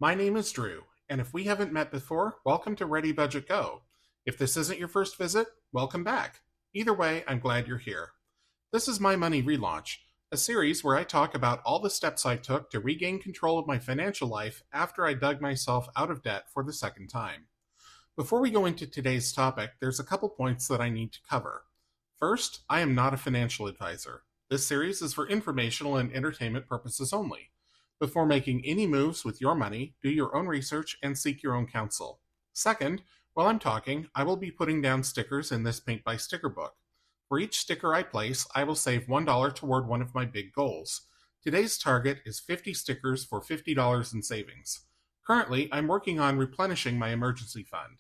My name is Drew, and if we haven't met before, welcome to ReadyBudgetGo. If this isn't your first visit, welcome back. Either way, I'm glad you're here. This is My Money Relaunch, a series where I talk about all the steps I took to regain control of my financial life after I dug myself out of debt for the second time. Before we go into today's topic, there's a couple points that I need to cover. First, I am not a financial advisor. This series is for informational and entertainment purposes only. Before making any moves with your money, do your own research and seek your own counsel. Second, while I'm talking, I will be putting down stickers in this Paint by Sticker book. For each sticker I place, I will save $1 toward one of my big goals. Today's target is 50 stickers for $50 in savings. Currently, I'm working on replenishing my emergency fund.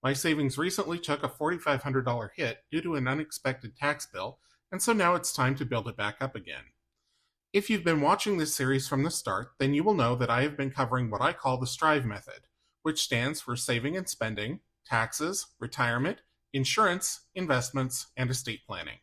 My savings recently took a $4,500 hit due to an unexpected tax bill, and so now it's time to build it back up again. If you've been watching this series from the start, then you will know that I have been covering what I call the STRIVE method, which stands for saving and spending, taxes, retirement, insurance, investments, and estate planning.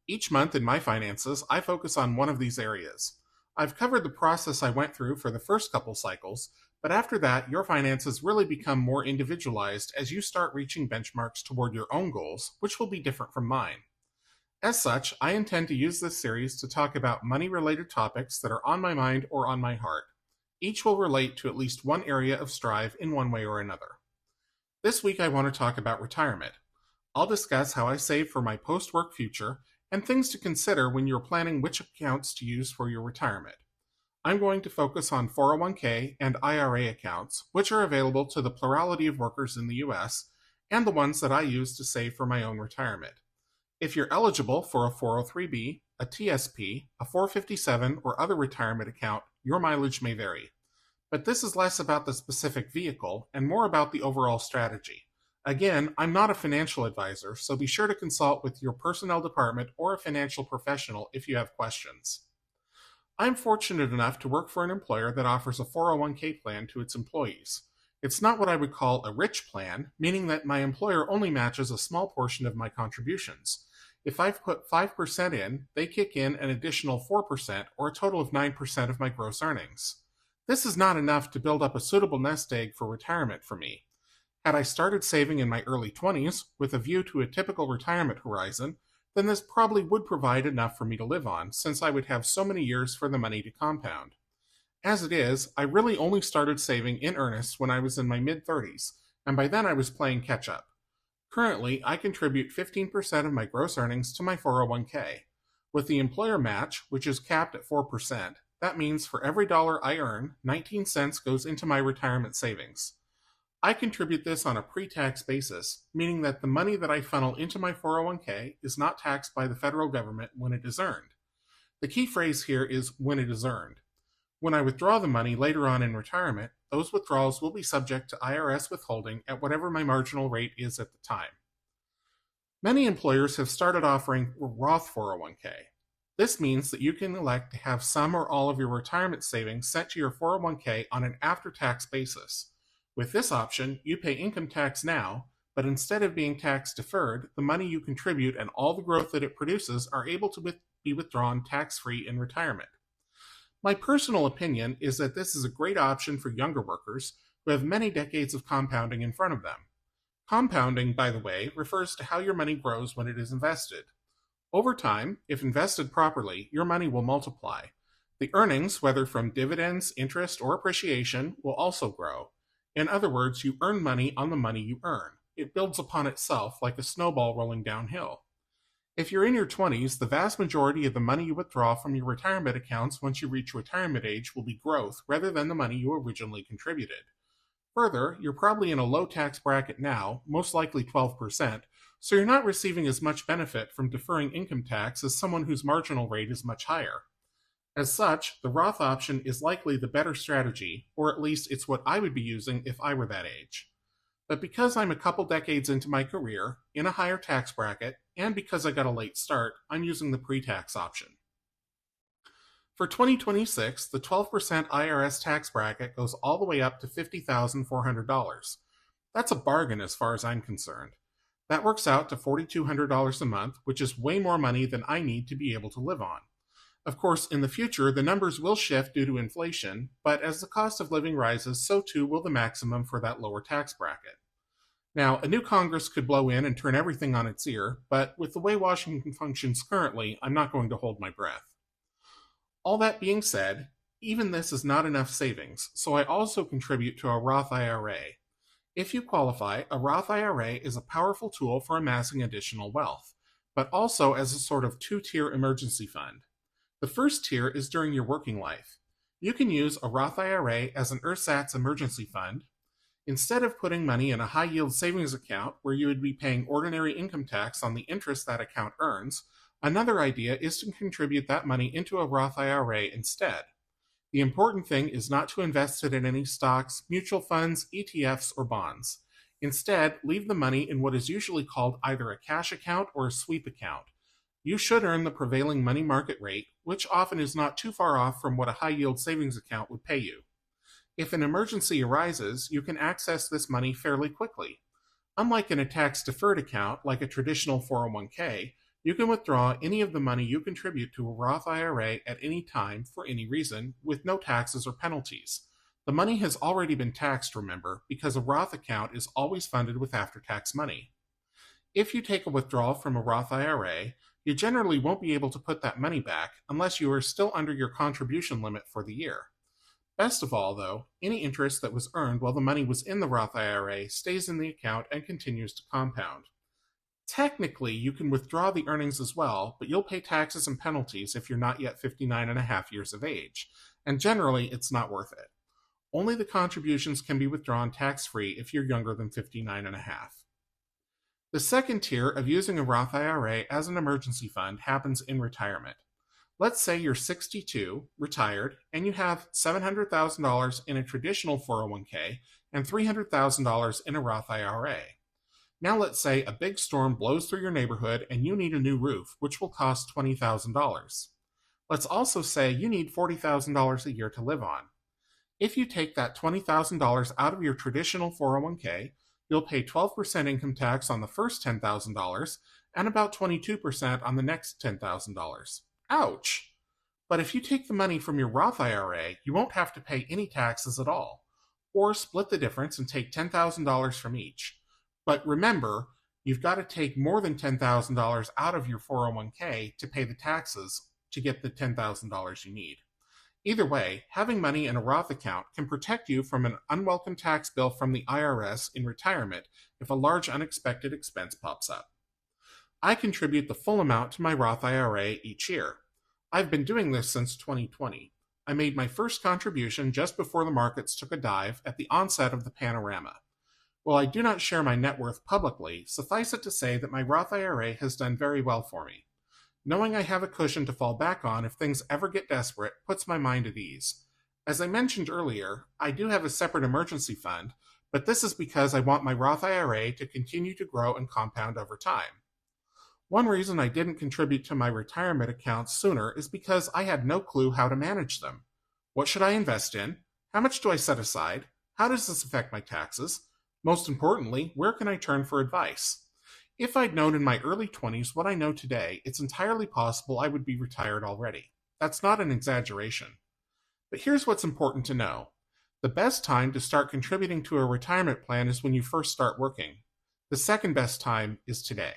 Each month in my finances, I focus on one of these areas. I've covered the process I went through for the first couple cycles, but after that, your finances really become more individualized as you start reaching benchmarks toward your own goals, which will be different from mine. As such, I intend to use this series to talk about money-related topics that are on my mind or on my heart. Each will relate to at least one area of STRIVE in one way or another. This week I want to talk about retirement. I'll discuss how I save for my post-work future and things to consider when you're planning which accounts to use for your retirement. I'm going to focus on 401k and IRA accounts, which are available to the plurality of workers in the US, and the ones that I use to save for my own retirement. If you're eligible for a 403b, a TSP, a 457, or other retirement account, your mileage may vary. But this is less about the specific vehicle and more about the overall strategy. Again, I'm not a financial advisor, so be sure to consult with your personnel department or a financial professional if you have questions. I'm fortunate enough to work for an employer that offers a 401k plan to its employees. It's not what I would call a rich plan, meaning that my employer only matches a small portion of my contributions. If I've put 5% in, they kick in an additional 4%, or a total of 9% of my gross earnings. This is not enough to build up a suitable nest egg for retirement for me. Had I started saving in my early 20s, with a view to a typical retirement horizon, then this probably would provide enough for me to live on, since I would have so many years for the money to compound. As it is, I really only started saving in earnest when I was in my mid-30s, and by then I was playing catch-up. Currently, I contribute 15% of my gross earnings to my 401k. With the employer match, which is capped at 4%, that means for every dollar I earn, 19 cents goes into my retirement savings. I contribute this on a pre-tax basis, meaning that the money that I funnel into my 401k is not taxed by the federal government when it is earned. The key phrase here is when it is earned. When I withdraw the money later on in retirement, those withdrawals will be subject to IRS withholding at whatever my marginal rate is at the time. Many employers have started offering Roth 401k. This means that you can elect to have some or all of your retirement savings sent to your 401k on an after-tax basis. With this option, you pay income tax now, but instead of being tax deferred, the money you contribute and all the growth that it produces are able to be withdrawn tax-free in retirement. My personal opinion is that this is a great option for younger workers who have many decades of compounding in front of them. Compounding, by the way, refers to how your money grows when it is invested. Over time, if invested properly, your money will multiply. The earnings, whether from dividends, interest, or appreciation, will also grow. In other words, you earn money on the money you earn. It builds upon itself like a snowball rolling downhill. If you're in your 20s, the vast majority of the money you withdraw from your retirement accounts once you reach retirement age will be growth rather than the money you originally contributed. Further, you're probably in a low tax bracket now, most likely 12%, so you're not receiving as much benefit from deferring income tax as someone whose marginal rate is much higher. As such, the Roth option is likely the better strategy, or at least it's what I would be using if I were that age. But because I'm a couple decades into my career, in a higher tax bracket, and because I got a late start, I'm using the pre-tax option. For 2026, the 12% IRS tax bracket goes all the way up to $50,400. That's a bargain as far as I'm concerned. That works out to $4,200 a month, which is way more money than I need to be able to live on. Of course, in the future, the numbers will shift due to inflation, but as the cost of living rises, so too will the maximum for that lower tax bracket. Now, a new Congress could blow in and turn everything on its ear, but with the way Washington functions currently, I'm not going to hold my breath. All that being said, even this is not enough savings, so I also contribute to a Roth IRA. If you qualify, a Roth IRA is a powerful tool for amassing additional wealth, but also as a sort of two-tier emergency fund. The first tier is during your working life. You can use a Roth IRA as an ersatz emergency fund. Instead of putting money in a high-yield savings account where you would be paying ordinary income tax on the interest that account earns, another idea is to contribute that money into a Roth IRA instead. The important thing is not to invest it in any stocks, mutual funds, ETFs, or bonds. Instead, leave the money in what is usually called either a cash account or a sweep account. You should earn the prevailing money market rate, which often is not too far off from what a high-yield savings account would pay you. If an emergency arises, you can access this money fairly quickly. Unlike in a tax-deferred account, like a traditional 401k, you can withdraw any of the money you contribute to a Roth IRA at any time for any reason, with no taxes or penalties. The money has already been taxed, remember, because a Roth account is always funded with after-tax money. If you take a withdrawal from a Roth IRA, you generally won't be able to put that money back unless you are still under your contribution limit for the year. Best of all, though, any interest that was earned while the money was in the Roth IRA stays in the account and continues to compound. Technically, you can withdraw the earnings as well, but you'll pay taxes and penalties if you're not yet 59 and a half years of age, and generally it's not worth it. Only the contributions can be withdrawn tax-free if you're younger than 59 and a half. The second tier of using a Roth IRA as an emergency fund happens in retirement. Let's say you're 62, retired, and you have $700,000 in a traditional 401k and $300,000 in a Roth IRA. Now let's say a big storm blows through your neighborhood and you need a new roof, which will cost $20,000. Let's also say you need $40,000 a year to live on. If you take that $20,000 out of your traditional 401k, you'll pay 12% income tax on the first $10,000 and about 22% on the next $10,000. Ouch! But if you take the money from your Roth IRA, you won't have to pay any taxes at all, or split the difference and take $10,000 from each. But remember, you've got to take more than $10,000 out of your 401k to pay the taxes to get the $10,000 you need. Either way, having money in a Roth account can protect you from an unwelcome tax bill from the IRS in retirement if a large unexpected expense pops up. I contribute the full amount to my Roth IRA each year. I've been doing this since 2020. I made my first contribution just before the markets took a dive at the onset of the panorama. While I do not share my net worth publicly, suffice it to say that my Roth IRA has done very well for me. Knowing I have a cushion to fall back on if things ever get desperate puts my mind at ease. As I mentioned earlier, I do have a separate emergency fund, but this is because I want my Roth IRA to continue to grow and compound over time. One reason I didn't contribute to my retirement accounts sooner is because I had no clue how to manage them. What should I invest in? How much do I set aside? How does this affect my taxes? Most importantly, where can I turn for advice? If I'd known in my early 20s what I know today, it's entirely possible I would be retired already. That's not an exaggeration. But here's what's important to know. The best time to start contributing to a retirement plan is when you first start working. The second best time is today.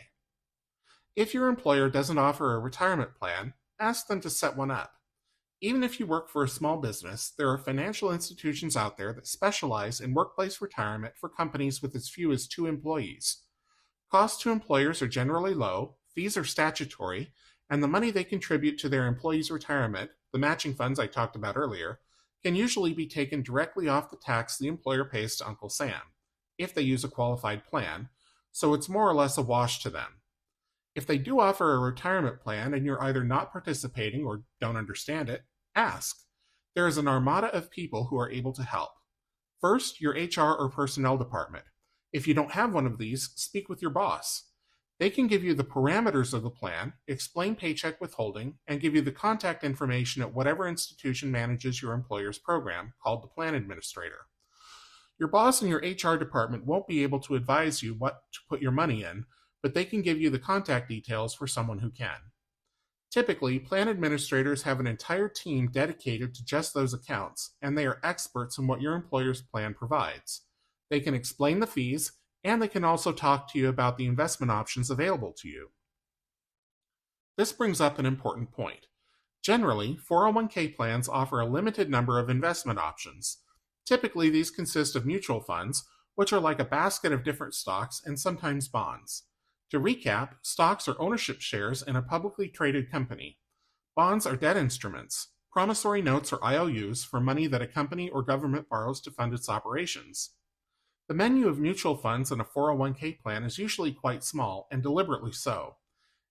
If your employer doesn't offer a retirement plan, ask them to set one up. Even if you work for a small business, there are financial institutions out there that specialize in workplace retirement for companies with as few as 2 employees. Costs to employers are generally low, fees are statutory, and the money they contribute to their employees' retirement, the matching funds I talked about earlier, can usually be taken directly off the tax the employer pays to Uncle Sam, if they use a qualified plan, so it's more or less a wash to them. If they do offer a retirement plan and you're either not participating or don't understand it, ask. There is an armada of people who are able to help. First, your HR or personnel department. If you don't have one of these, speak with your boss. They can give you the parameters of the plan, explain paycheck withholding, and give you the contact information at whatever institution manages your employer's program, called the plan administrator. Your boss and your HR department won't be able to advise you what to put your money in, but they can give you the contact details for someone who can. Typically, plan administrators have an entire team dedicated to just those accounts, and they are experts in what your employer's plan provides. They can explain the fees, and they can also talk to you about the investment options available to you. This brings up an important point. Generally, 401k plans offer a limited number of investment options. Typically, these consist of mutual funds, which are like a basket of different stocks and sometimes bonds. To recap, stocks are ownership shares in a publicly traded company. Bonds are debt instruments. Promissory notes or IOUs for money that a company or government borrows to fund its operations. The menu of mutual funds in a 401k plan is usually quite small, and deliberately so.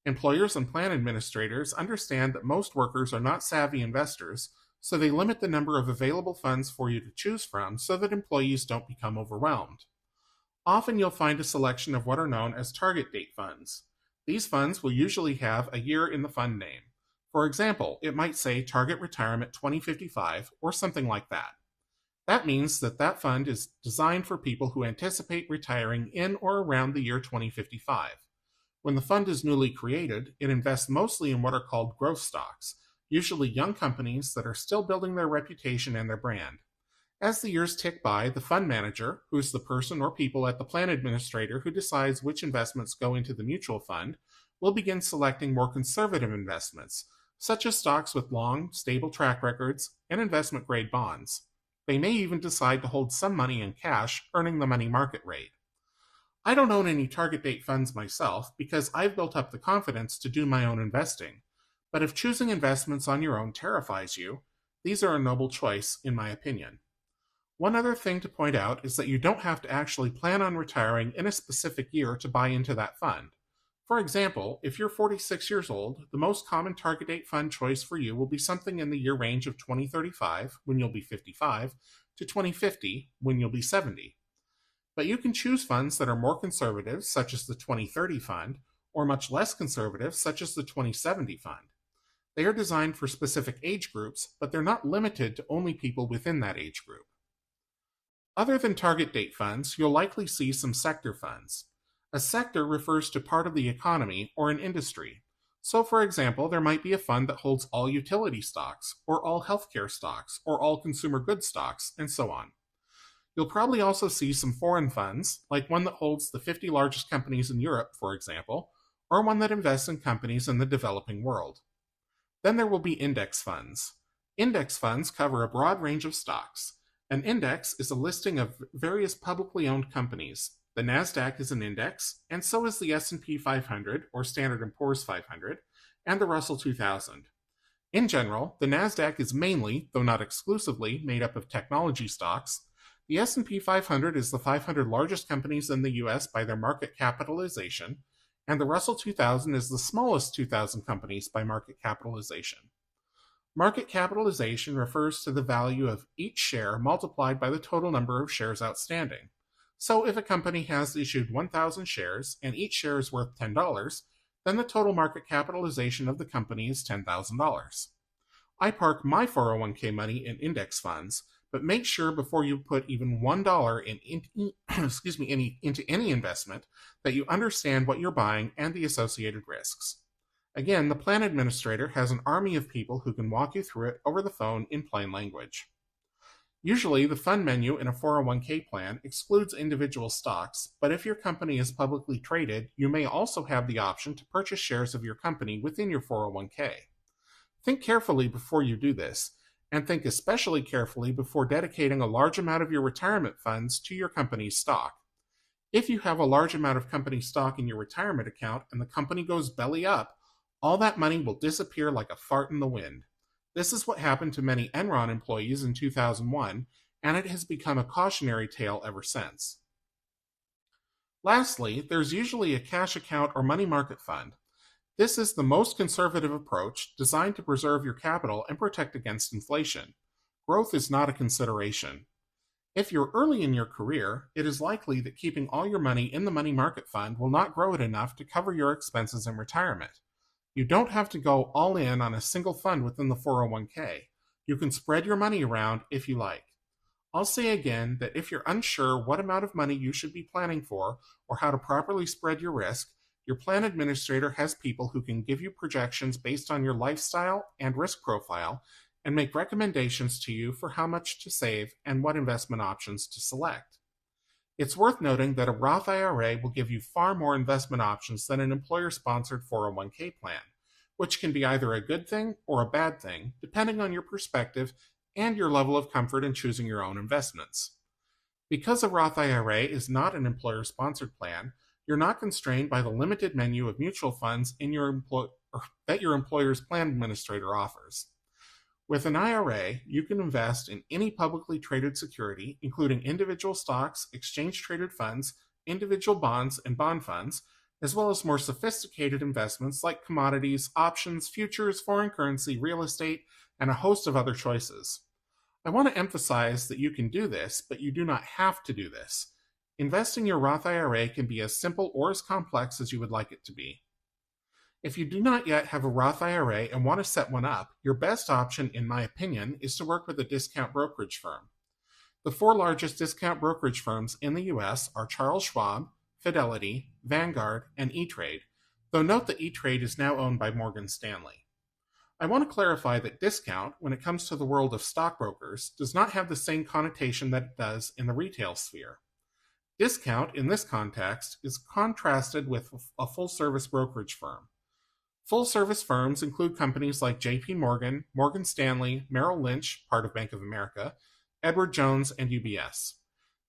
Employers and plan administrators understand that most workers are not savvy investors, so they limit the number of available funds for you to choose from so that employees don't become overwhelmed. Often you'll find a selection of what are known as target date funds. These funds will usually have a year in the fund name. For example, it might say Target Retirement 2055 or something like that. That means that that fund is designed for people who anticipate retiring in or around the year 2055. When the fund is newly created, it invests mostly in what are called growth stocks, usually young companies that are still building their reputation and their brand. As the years tick by, the fund manager, who is the person or people at the plan administrator who decides which investments go into the mutual fund, will begin selecting more conservative investments, such as stocks with long, stable track records and investment-grade bonds. They may even decide to hold some money in cash, earning the money market rate. I don't own any target date funds myself because I've built up the confidence to do my own investing. But if choosing investments on your own terrifies you, these are a noble choice, in my opinion. One other thing to point out is that you don't have to actually plan on retiring in a specific year to buy into that fund. For example, if you're 46 years old, the most common target date fund choice for you will be something in the year range of 2035, when you'll be 55, to 2050, when you'll be 70. But you can choose funds that are more conservative, such as the 2030 fund, or much less conservative, such as the 2070 fund. They are designed for specific age groups, but they're not limited to only people within that age group. Other than target date funds, you'll likely see some sector funds. A sector refers to part of the economy or an industry. So, for example, there might be a fund that holds all utility stocks, or all healthcare stocks, or all consumer goods stocks, and so on. You'll probably also see some foreign funds, like one that holds the 50 largest companies in Europe, for example, or one that invests in companies in the developing world. Then there will be index funds. Index funds cover a broad range of stocks. An index is a listing of various publicly owned companies. The NASDAQ is an index, and so is the S&P 500, or Standard & Poor's 500, and the Russell 2000. In general, the NASDAQ is mainly, though not exclusively, made up of technology stocks. The S&P 500 is the 500 largest companies in the U.S. by their market capitalization, and the Russell 2000 is the smallest 2,000 companies by market capitalization. Market capitalization refers to the value of each share multiplied by the total number of shares outstanding. So if a company has issued 1,000 shares and each share is worth $10, then the total market capitalization of the company is $10,000. I park my 401k money in index funds, but make sure before you put even $1 into any investment that you understand what you're buying and the associated risks. Again, the plan administrator has an army of people who can walk you through it over the phone in plain language. Usually, the fund menu in a 401k plan excludes individual stocks, but if your company is publicly traded, you may also have the option to purchase shares of your company within your 401k. Think carefully before you do this, and think especially carefully before dedicating a large amount of your retirement funds to your company's stock. If you have a large amount of company stock in your retirement account and the company goes belly up, all that money will disappear like a fart in the wind. This is what happened to many Enron employees in 2001, and it has become a cautionary tale ever since. Lastly, there's usually a cash account or money market fund. This is the most conservative approach, designed to preserve your capital and protect against inflation. Growth is not a consideration. If you're early in your career, it is likely that keeping all your money in the money market fund will not grow it enough to cover your expenses in retirement. You don't have to go all in on a single fund within the 401k. You can spread your money around if you like. I'll say again that if you're unsure what amount of money you should be planning for or how to properly spread your risk, Your plan administrator has people who can give you projections based on your lifestyle and risk profile and make recommendations to you for how much to save and what investment options to select. It's worth noting that a Roth IRA will give you far more investment options than an employer-sponsored 401k plan, which can be either a good thing or a bad thing, depending on your perspective and your level of comfort in choosing your own investments. Because a Roth IRA is not an employer-sponsored plan, you're not constrained by the limited menu of mutual funds that your employer's plan administrator offers. With an IRA, you can invest in any publicly traded security, including individual stocks, exchange-traded funds, individual bonds, and bond funds, as well as more sophisticated investments like commodities, options, futures, foreign currency, real estate, and a host of other choices. I want to emphasize that you can do this, but you do not have to do this. Investing your Roth IRA can be as simple or as complex as you would like it to be. If you do not yet have a Roth IRA and want to set one up, your best option, in my opinion, is to work with a discount brokerage firm. The 4 largest discount brokerage firms in the US are Charles Schwab, Fidelity, Vanguard, and E-Trade, though note that E-Trade is now owned by Morgan Stanley. I want to clarify that discount, when it comes to the world of stockbrokers, does not have the same connotation that it does in the retail sphere. Discount, in this context, is contrasted with a full-service brokerage firm. Full-service firms include companies like J.P. Morgan, Morgan Stanley, Merrill Lynch, part of Bank of America, Edward Jones, and UBS.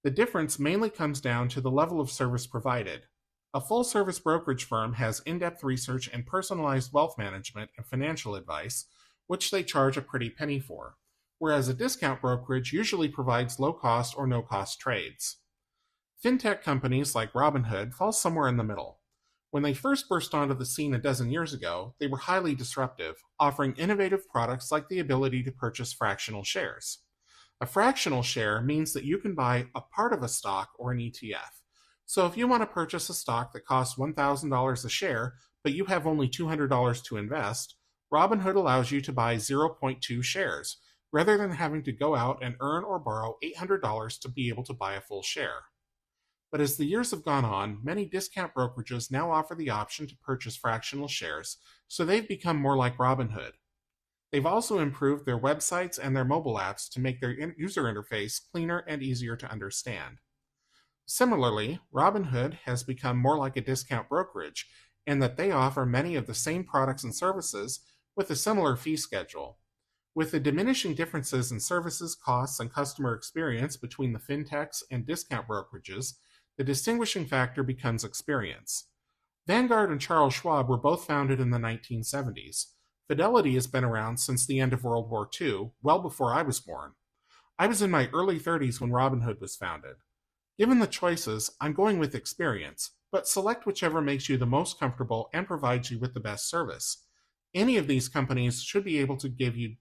The difference mainly comes down to the level of service provided. A full-service brokerage firm has in-depth research and personalized wealth management and financial advice, which they charge a pretty penny for, whereas a discount brokerage usually provides low-cost or no-cost trades. Fintech companies like Robinhood fall somewhere in the middle. When they first burst onto the scene a dozen years ago, they were highly disruptive, offering innovative products like the ability to purchase fractional shares. A fractional share means that you can buy a part of a stock or an ETF. So if you want to purchase a stock that costs $1,000 a share, but you have only $200 to invest, Robinhood allows you to buy 0.2 shares, rather than having to go out and earn or borrow $800 to be able to buy a full share. But as the years have gone on, many discount brokerages now offer the option to purchase fractional shares, so they've become more like Robinhood. They've also improved their websites and their mobile apps to make their user interface cleaner and easier to understand. Similarly, Robinhood has become more like a discount brokerage in that they offer many of the same products and services with a similar fee schedule. With the diminishing differences in services, costs, and customer experience between the fintechs and discount brokerages, the distinguishing factor becomes experience. Vanguard and Charles Schwab were both founded in the 1970s. Fidelity has been around since the end of World War II, well before I was born. I was in my early 30s when Robinhood was founded. Given the choices, I'm going with experience, but select whichever makes you the most comfortable and provides you with the best service. Any of these companies should be able to guide you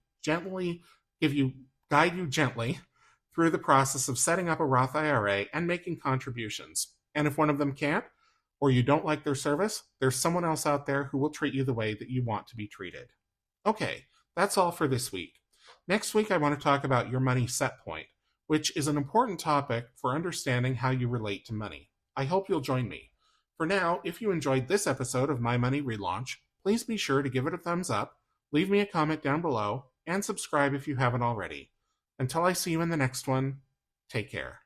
gently through the process of setting up a Roth IRA and making contributions. And if one of them can't, or you don't like their service, there's someone else out there who will treat you the way that you want to be treated. Okay, that's all for this week. Next week, I want to talk about your money set point, which is an important topic for understanding how you relate to money. I hope you'll join me. For now, if you enjoyed this episode of My Money Relaunch, please be sure to give it a thumbs up, leave me a comment down below, and subscribe if you haven't already. Until I see you in the next one, take care.